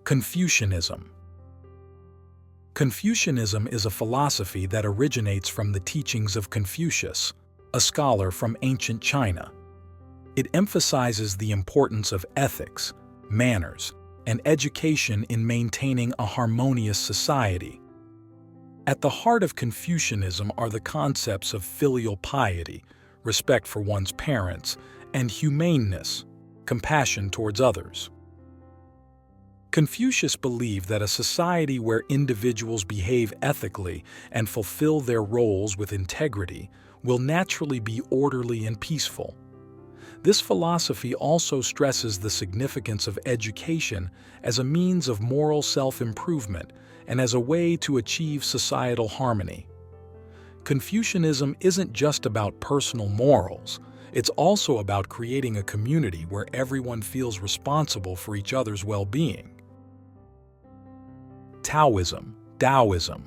Confucianism. Confucianism is a philosophy that originates from the teachings of Confucius, a scholar from ancient China. It emphasizes the importance of ethics, manners, and education in maintaining a harmonious society. At the heart of Confucianism are the concepts of filial piety, respect for one's parents, and humaneness, compassion towards others. Confucius believed that a society where individuals behave ethically and fulfill their roles with integrity will naturally be orderly and peaceful. This philosophy also stresses the significance of education as a means of moral self-improvement and as a way to achieve societal harmony. Confucianism isn't just about personal morals, it's also about creating a community where everyone feels responsible for each other's well-being. Taoism, Daoism.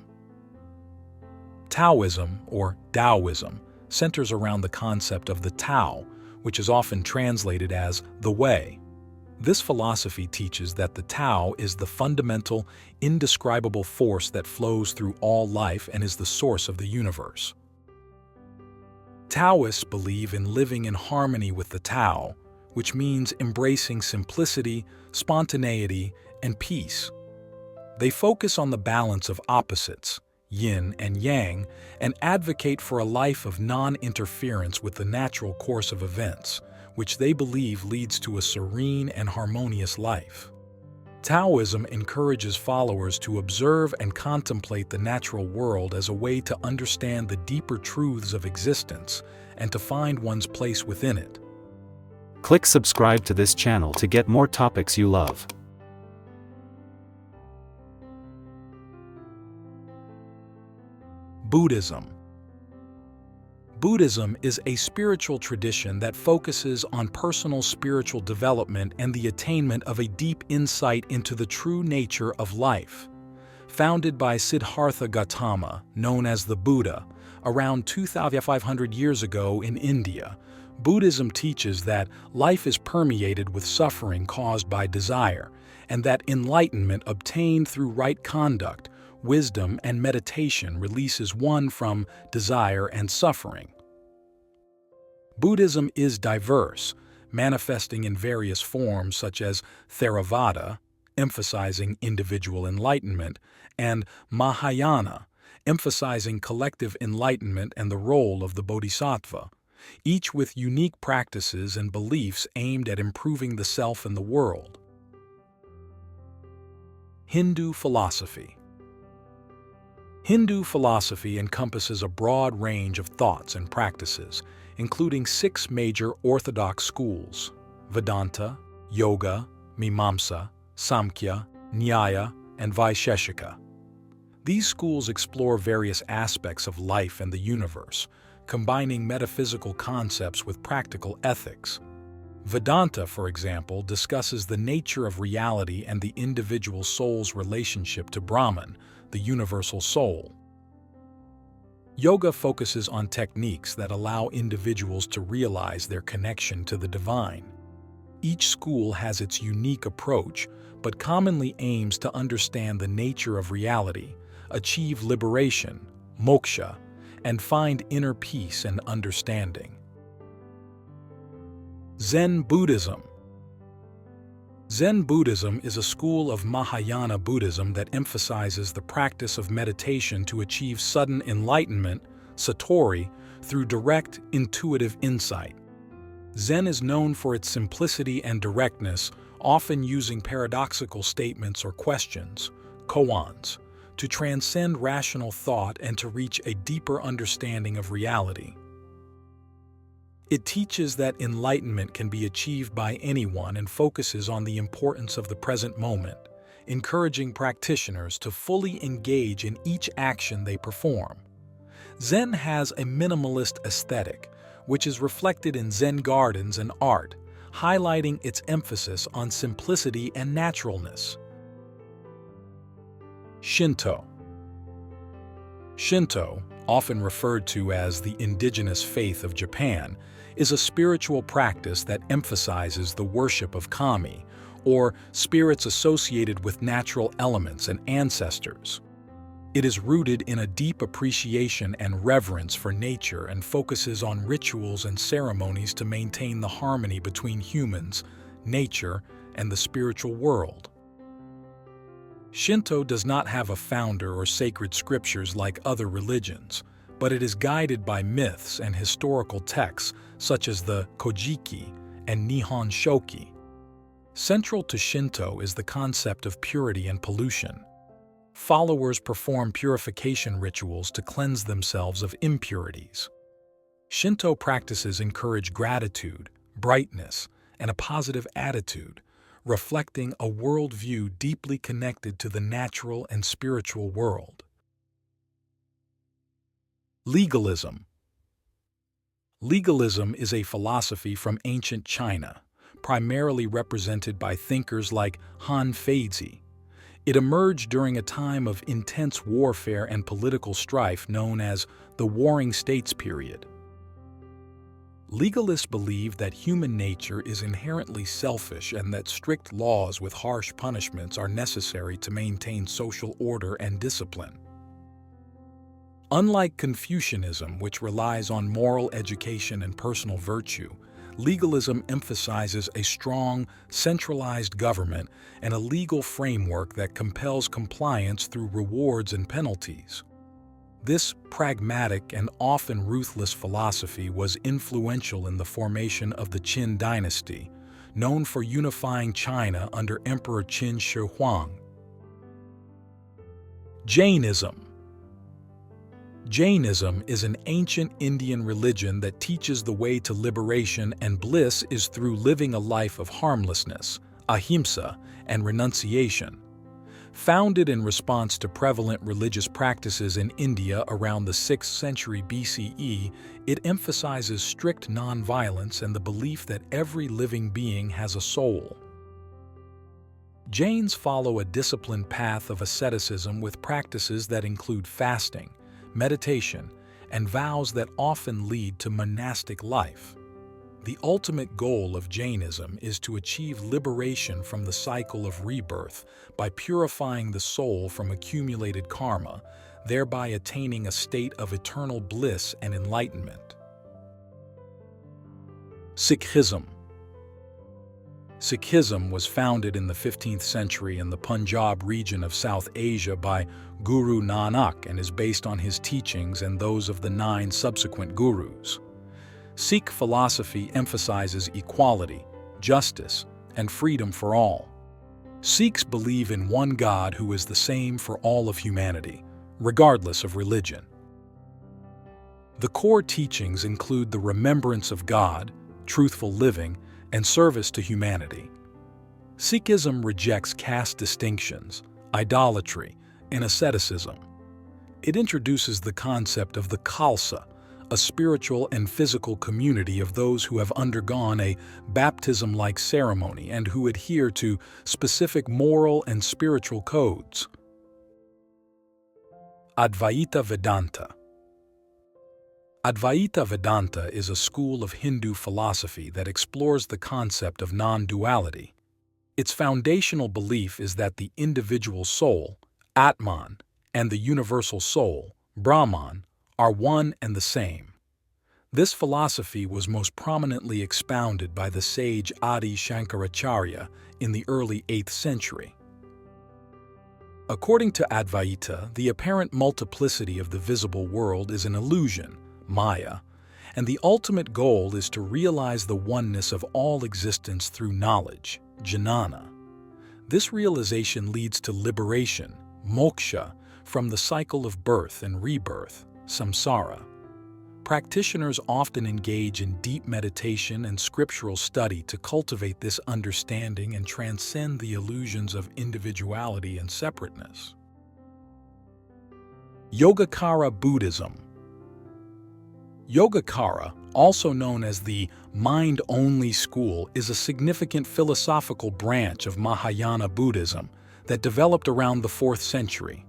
Taoism, or Daoism, centers around the concept of the Tao, which is often translated as the way. This philosophy teaches that the Tao is the fundamental, indescribable force that flows through all life and is the source of the universe. Taoists believe in living in harmony with the Tao, which means embracing simplicity, spontaneity, and peace. They focus on the balance of opposites, yin and yang, and advocate for a life of non-interference with the natural course of events, which they believe leads to a serene and harmonious life. Taoism encourages followers to observe and contemplate the natural world as a way to understand the deeper truths of existence and to find one's place within it. Click subscribe to this channel to get more topics you love. Buddhism. Buddhism is a spiritual tradition that focuses on personal spiritual development and the attainment of a deep insight into the true nature of life. Founded by Siddhartha Gautama, known as the Buddha, around 2,500 years ago in India, Buddhism teaches that life is permeated with suffering caused by desire, and that enlightenment obtained through right conduct, wisdom, and meditation releases one from desire and suffering. Buddhism is diverse, manifesting in various forms such as Theravada, emphasizing individual enlightenment, and Mahayana, emphasizing collective enlightenment and the role of the bodhisattva, each with unique practices and beliefs aimed at improving the self and the world. Hindu philosophy. Hindu philosophy encompasses a broad range of thoughts and practices, including 6 major orthodox schools: Vedanta, Yoga, Mimamsa, Samkhya, Nyaya, and Vaisheshika. These schools explore various aspects of life and the universe, combining metaphysical concepts with practical ethics. Vedanta, for example, discusses the nature of reality and the individual soul's relationship to Brahman, the universal soul. Yoga focuses on techniques that allow individuals to realize their connection to the divine. Each school has its unique approach, but commonly aims to understand the nature of reality, achieve liberation, moksha, and find inner peace and understanding. Zen Buddhism. Zen Buddhism is a school of Mahayana Buddhism that emphasizes the practice of meditation to achieve sudden enlightenment, satori, through direct, intuitive insight. Zen is known for its simplicity and directness, often using paradoxical statements or questions, koans, to transcend rational thought and to reach a deeper understanding of reality. It teaches that enlightenment can be achieved by anyone and focuses on the importance of the present moment, encouraging practitioners to fully engage in each action they perform. Zen has a minimalist aesthetic, which is reflected in Zen gardens and art, highlighting its emphasis on simplicity and naturalness. Shinto. Shinto, often referred to as the indigenous faith of Japan, is a spiritual practice that emphasizes the worship of kami, or spirits associated with natural elements and ancestors. It is rooted in a deep appreciation and reverence for nature and focuses on rituals and ceremonies to maintain the harmony between humans, nature, and the spiritual world. Shinto does not have a founder or sacred scriptures like other religions, but it is guided by myths and historical texts such as the Kojiki and Nihon Shoki. Central to Shinto is the concept of purity and pollution. Followers perform purification rituals to cleanse themselves of impurities. Shinto practices encourage gratitude, brightness, and a positive attitude, reflecting a worldview deeply connected to the natural and spiritual world. Legalism. Legalism is a philosophy from ancient China, primarily represented by thinkers like Han Feizi. It emerged during a time of intense warfare and political strife known as the Warring States period. Legalists believe that human nature is inherently selfish and that strict laws with harsh punishments are necessary to maintain social order and discipline. Unlike Confucianism, which relies on moral education and personal virtue, legalism emphasizes a strong, centralized government and a legal framework that compels compliance through rewards and penalties. This pragmatic and often ruthless philosophy was influential in the formation of the Qin dynasty, known for unifying China under Emperor Qin Shi Huang. Jainism. Jainism is an ancient Indian religion that teaches the way to liberation and bliss is through living a life of harmlessness, ahimsa, and renunciation. Founded in response to prevalent religious practices in India around the 6th century BCE, it emphasizes strict nonviolence and the belief that every living being has a soul. Jains follow a disciplined path of asceticism with practices that include fasting, meditation, and vows that often lead to monastic life. The ultimate goal of Jainism is to achieve liberation from the cycle of rebirth by purifying the soul from accumulated karma, thereby attaining a state of eternal bliss and enlightenment. Sikhism. Sikhism was founded in the 15th century in the Punjab region of South Asia by Guru Nanak and is based on his teachings and those of the 9 subsequent gurus. Sikh philosophy emphasizes equality, justice, and freedom for all. Sikhs believe in one God who is the same for all of humanity, regardless of religion. The core teachings include the remembrance of God, truthful living, and service to humanity. Sikhism rejects caste distinctions, idolatry, and asceticism. It introduces the concept of the Khalsa, a spiritual and physical community of those who have undergone a baptism-like ceremony and who adhere to specific moral and spiritual codes. Advaita Vedanta. Advaita Vedanta is a school of Hindu philosophy that explores the concept of non-duality. Its foundational belief is that the individual soul, Atman, and the universal soul, Brahman, are one and the same. This philosophy was most prominently expounded by the sage Adi Shankaracharya in the early 8th century. According to Advaita, the apparent multiplicity of the visible world is an illusion, Maya, and the ultimate goal is to realize the oneness of all existence through knowledge, jnana. This realization leads to liberation, moksha, from the cycle of birth and rebirth, samsara. Practitioners often engage in deep meditation and scriptural study to cultivate this understanding and transcend the illusions of individuality and separateness. Yogacara Buddhism. Yogacara, also known as the mind-only school, is a significant philosophical branch of Mahayana Buddhism that developed around the 4th century.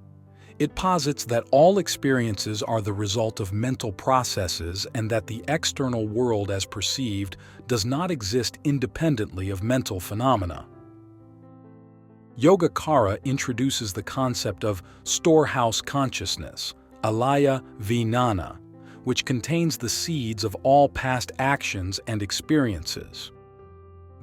It posits that all experiences are the result of mental processes and that the external world as perceived does not exist independently of mental phenomena. Yogacara introduces the concept of storehouse consciousness, alaya vijnana, which contains the seeds of all past actions and experiences.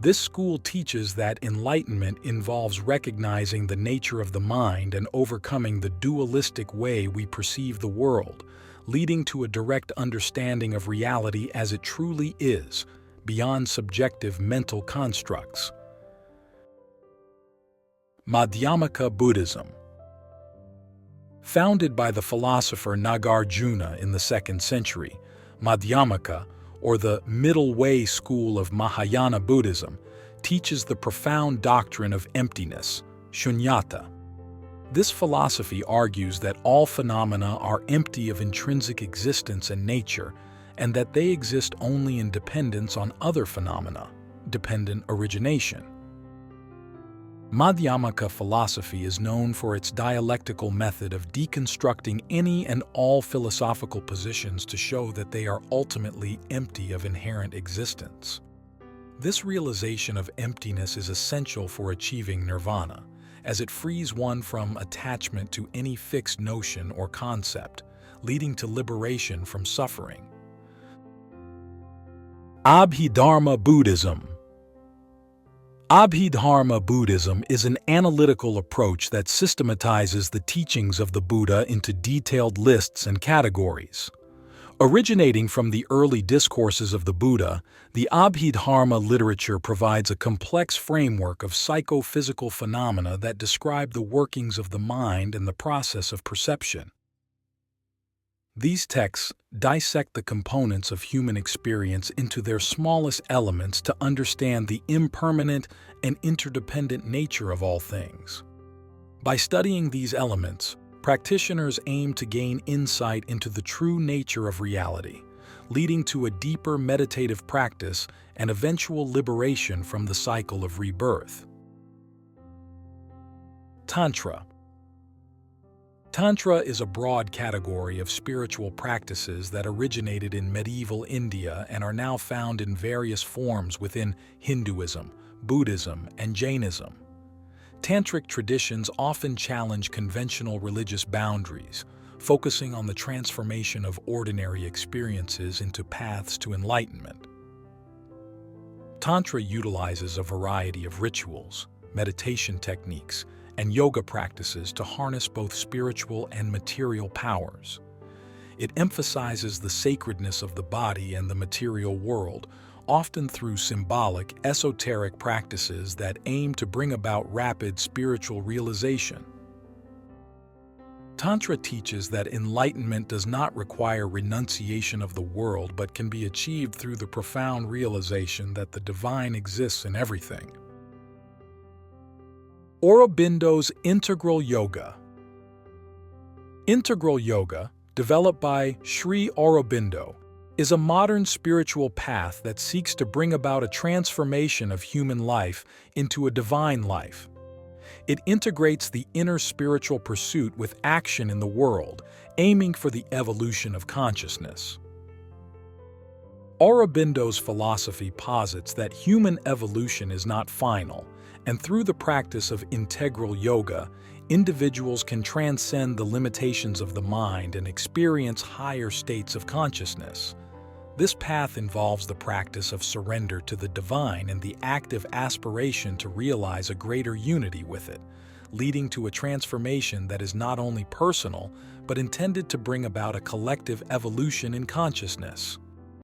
This school teaches that enlightenment involves recognizing the nature of the mind and overcoming the dualistic way we perceive the world, leading to a direct understanding of reality as it truly is, beyond subjective mental constructs. Madhyamaka Buddhism. Founded by the philosopher Nagarjuna in the 2nd century, Madhyamaka, or the Middle Way school of Mahayana Buddhism, teaches the profound doctrine of emptiness, shunyata. This philosophy argues that all phenomena are empty of intrinsic existence and nature, and that they exist only in dependence on other phenomena, dependent origination. Madhyamaka philosophy is known for its dialectical method of deconstructing any and all philosophical positions to show that they are ultimately empty of inherent existence. This realization of emptiness is essential for achieving nirvana, as it frees one from attachment to any fixed notion or concept, leading to liberation from suffering. Abhidharma Buddhism. Abhidharma Buddhism is an analytical approach that systematizes the teachings of the Buddha into detailed lists and categories. Originating from the early discourses of the Buddha, the Abhidharma literature provides a complex framework of psychophysical phenomena that describe the workings of the mind and the process of perception. These texts dissect the components of human experience into their smallest elements to understand the impermanent and interdependent nature of all things. By studying these elements, practitioners aim to gain insight into the true nature of reality, leading to a deeper meditative practice and eventual liberation from the cycle of rebirth. Tantra. Tantra is a broad category of spiritual practices that originated in medieval India and are now found in various forms within Hinduism, Buddhism, and Jainism. Tantric traditions often challenge conventional religious boundaries, focusing on the transformation of ordinary experiences into paths to enlightenment. Tantra utilizes a variety of rituals, meditation techniques, and yoga practices to harness both spiritual and material powers. It emphasizes the sacredness of the body and the material world, often through symbolic, esoteric practices that aim to bring about rapid spiritual realization. Tantra teaches that enlightenment does not require renunciation of the world but can be achieved through the profound realization that the divine exists in everything. Aurobindo's Integral Yoga. Integral Yoga, developed by Sri Aurobindo, is a modern spiritual path that seeks to bring about a transformation of human life into a divine life. It integrates the inner spiritual pursuit with action in the world, aiming for the evolution of consciousness. Aurobindo's philosophy posits that human evolution is not final, and through the practice of integral yoga, individuals can transcend the limitations of the mind and experience higher states of consciousness. This path involves the practice of surrender to the divine and the active aspiration to realize a greater unity with it, leading to a transformation that is not only personal, but intended to bring about a collective evolution in consciousness.